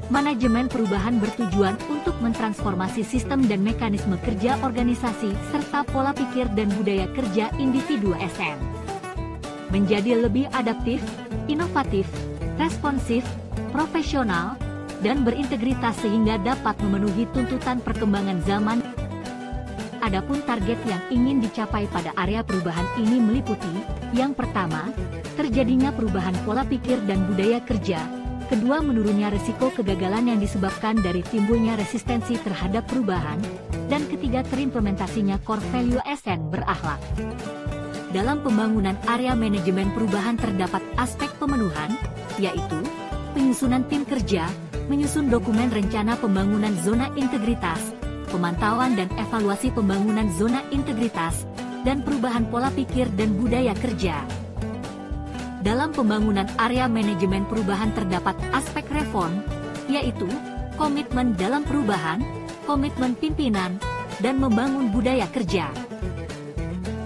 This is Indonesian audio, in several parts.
Manajemen perubahan bertujuan untuk mentransformasi sistem dan mekanisme kerja organisasi serta pola pikir dan budaya kerja individu SM menjadi lebih adaptif, inovatif, responsif, profesional, dan berintegritas sehingga dapat memenuhi tuntutan perkembangan zaman. Adapun target yang ingin dicapai pada area perubahan ini meliputi, yang pertama, terjadinya perubahan pola pikir dan budaya kerja. Kedua, menurunnya risiko kegagalan yang disebabkan dari timbulnya resistensi terhadap perubahan. Dan ketiga, terimplementasinya core value SN berakhlak. Dalam pembangunan area manajemen perubahan terdapat aspek pemenuhan, yaitu penyusunan tim kerja, menyusun dokumen rencana pembangunan zona integritas, pemantauan dan evaluasi pembangunan zona integritas, dan perubahan pola pikir dan budaya kerja. Dalam pembangunan area manajemen perubahan terdapat aspek reform, yaitu komitmen dalam perubahan, komitmen pimpinan, dan membangun budaya kerja.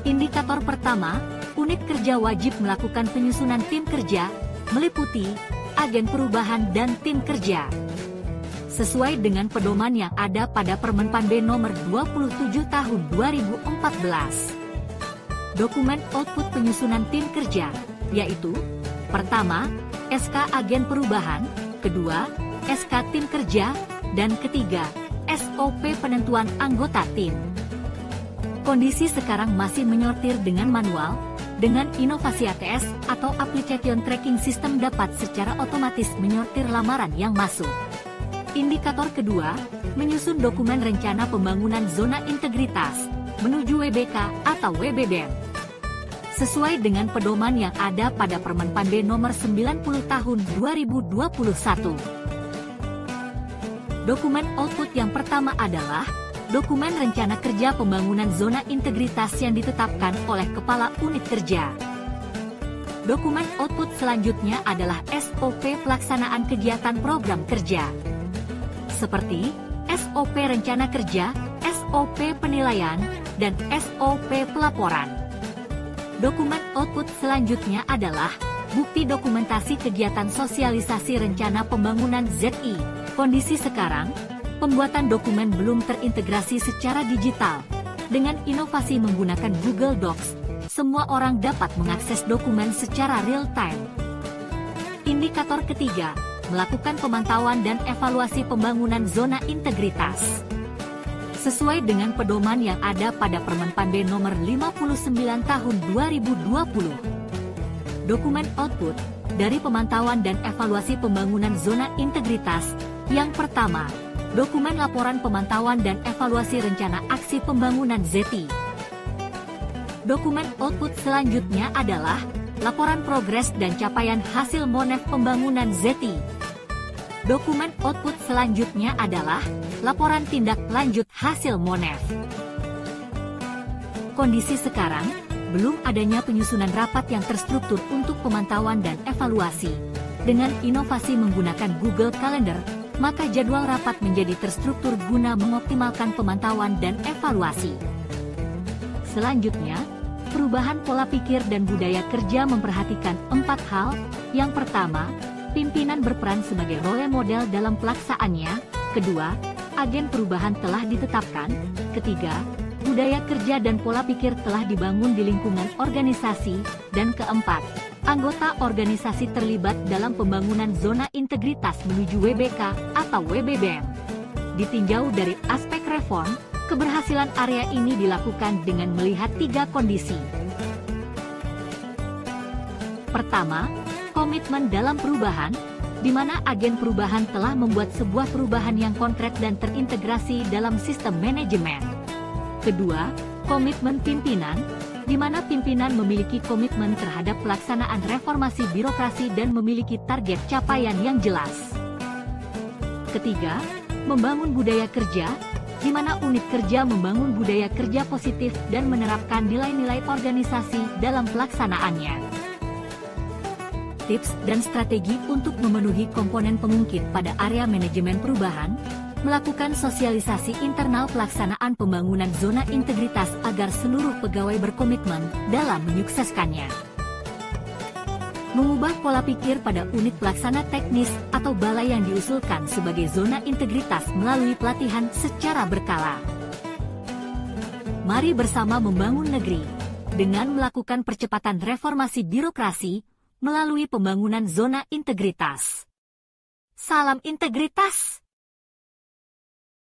Indikator pertama, unit kerja wajib melakukan penyusunan tim kerja, meliputi agen perubahan dan tim kerja. Sesuai dengan pedoman yang ada pada Permen PAN B nomor 27 tahun 2014. Dokumen output penyusunan tim kerja, yaitu pertama, SK agen perubahan, kedua, SK tim kerja, dan ketiga, SOP penentuan anggota tim. Kondisi sekarang masih menyortir dengan manual, dengan inovasi ATS atau Application Tracking System dapat secara otomatis menyortir lamaran yang masuk. Indikator kedua, menyusun dokumen rencana pembangunan zona integritas, menuju WBK atau WBBM. Sesuai dengan pedoman yang ada pada Permen PAN B nomor 90 tahun 2021. Dokumen output yang pertama adalah dokumen rencana kerja pembangunan zona integritas yang ditetapkan oleh Kepala Unit Kerja. Dokumen output selanjutnya adalah SOP pelaksanaan kegiatan program kerja. Seperti SOP rencana kerja, SOP penilaian, dan SOP pelaporan. Dokumen output selanjutnya adalah bukti dokumentasi kegiatan sosialisasi rencana pembangunan ZI. Kondisi sekarang, pembuatan dokumen belum terintegrasi secara digital. Dengan inovasi menggunakan Google Docs, semua orang dapat mengakses dokumen secara real-time. Indikator ketiga, melakukan pemantauan dan evaluasi pembangunan zona integritas. Sesuai dengan pedoman yang ada pada Permen PAN B nomor 59 tahun 2020. Dokumen output dari pemantauan dan evaluasi pembangunan zona integritas. Yang pertama, dokumen laporan pemantauan dan evaluasi rencana aksi pembangunan ZI. Dokumen output selanjutnya adalah laporan progres dan capaian hasil MONEF pembangunan ZI. Dokumen output selanjutnya adalah laporan tindak lanjut hasil MONEF. Kondisi sekarang, belum adanya penyusunan rapat yang terstruktur untuk pemantauan dan evaluasi. Dengan inovasi menggunakan Google Calendar, maka jadwal rapat menjadi terstruktur guna mengoptimalkan pemantauan dan evaluasi. Selanjutnya, perubahan pola pikir dan budaya kerja memperhatikan 4 hal. Yang pertama, pimpinan berperan sebagai role model dalam pelaksanaannya. Kedua, agen perubahan telah ditetapkan. Ketiga, budaya kerja dan pola pikir telah dibangun di lingkungan organisasi. Dan keempat, anggota organisasi terlibat dalam pembangunan zona integritas menuju WBK atau WBBM. Ditinjau dari aspek reform, keberhasilan area ini dilakukan dengan melihat 3 kondisi. Pertama, komitmen dalam perubahan, di mana agen perubahan telah membuat sebuah perubahan yang konkret dan terintegrasi dalam sistem manajemen. Kedua, komitmen pimpinan, di mana pimpinan memiliki komitmen terhadap pelaksanaan reformasi birokrasi dan memiliki target capaian yang jelas. Ketiga, membangun budaya kerja, di mana unit kerja membangun budaya kerja positif dan menerapkan nilai-nilai organisasi dalam pelaksanaannya. Tips dan strategi untuk memenuhi komponen pengungkit pada area manajemen perubahan, melakukan sosialisasi internal pelaksanaan pembangunan zona integritas agar seluruh pegawai berkomitmen dalam menyukseskannya. mengubah pola pikir pada unit pelaksana teknis atau balai yang diusulkan sebagai zona integritas melalui pelatihan secara berkala. Mari bersama membangun negeri dengan melakukan percepatan reformasi birokrasi melalui pembangunan zona integritas. Salam integritas!